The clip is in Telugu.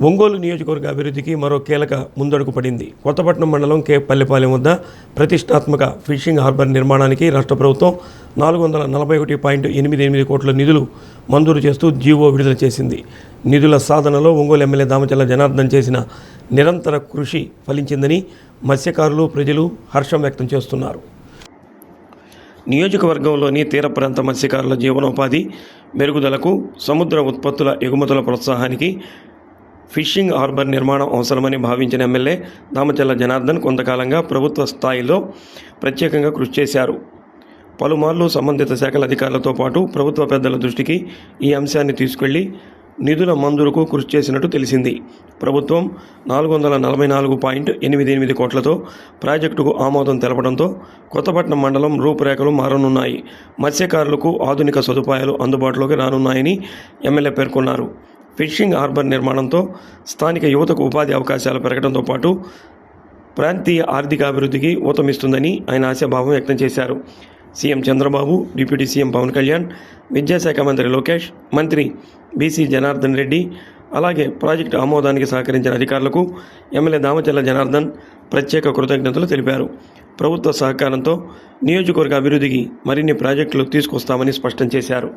ఒంగోలు నియోజకవర్గ అభివృద్ధికి మరో కీలక ముందడుగు పడింది. కొత్తపట్నం మండలం పల్లెపాలెం వద్ద ప్రతిష్టాత్మక ఫిషింగ్ హార్బర్ నిర్మాణానికి రాష్ట్ర ప్రభుత్వం 441.88 కోట్ల నిధులు మంజూరు చేస్తూ జీవో విడుదల చేసింది. నిధుల సాధనలో ఒంగోలు ఎమ్మెల్యే దామచల్ల జనార్దన్ చేసిన నిరంతర కృషి ఫలించిందని మత్స్యకారులు, ప్రజలు హర్షం వ్యక్తం చేస్తున్నారు. నియోజకవర్గంలోని తీర ప్రాంత మత్స్యకారుల జీవనోపాధి మెరుగుదలకు, సముద్ర ఉత్పత్తుల ఎగుమతుల ప్రోత్సాహానికి ఫిషింగ్ హార్బర్ నిర్మాణం అవసరమని భావించిన ఎమ్మెల్యే దామచల్ల జనార్దన్ కొంతకాలంగా ప్రభుత్వ స్థాయిలో ప్రత్యేకంగా కృషి చేశారు. పలుమార్లు సంబంధిత శాఖల అధికారులతో పాటు ప్రభుత్వ పెద్దల దృష్టికి ఈ అంశాన్ని తీసుకెళ్లి నిధుల మంజూరుకు కృషి చేసినట్టు తెలిసింది. ప్రభుత్వం 444.88 కోట్లతో ప్రాజెక్టుకు ఆమోదం తెలపడంతో కొత్తపట్నం మండలం రూపురేఖలు మారనున్నాయి. మత్స్యకారులకు ఆధునిక సదుపాయాలు అందుబాటులోకి రానున్నాయని ఎమ్మెల్యే పేర్కొన్నారు. ఫిషింగ్ హార్బర్ నిర్మాణంతో స్థానిక యువతకు ఉపాధి అవకాశాలు పెరగడంతో పాటు ప్రాంతీయ ఆర్థికాభివృద్ధికి ఊతమిస్తుందని ఆయన ఆశాభావం వ్యక్తం చేశారు. CM Chandrababu, deputy CM Pawan Kalyan, విద్యాశాఖ మంత్రి లోకేష్, మంత్రి బీసీ జనార్దన్ రెడ్డి, అలాగే ప్రాజెక్టు ఆమోదానికి సహకరించిన అధికారులకు ఎమ్మెల్యే దామచల్ల జనార్దన్ ప్రత్యేక కృతజ్ఞతలు తెలిపారు. ప్రభుత్వ సహకారంతో నియోజకవర్గ అభివృద్ధికి మరిన్ని ప్రాజెక్టులు తీసుకొస్తామని స్పష్టం చేశారు.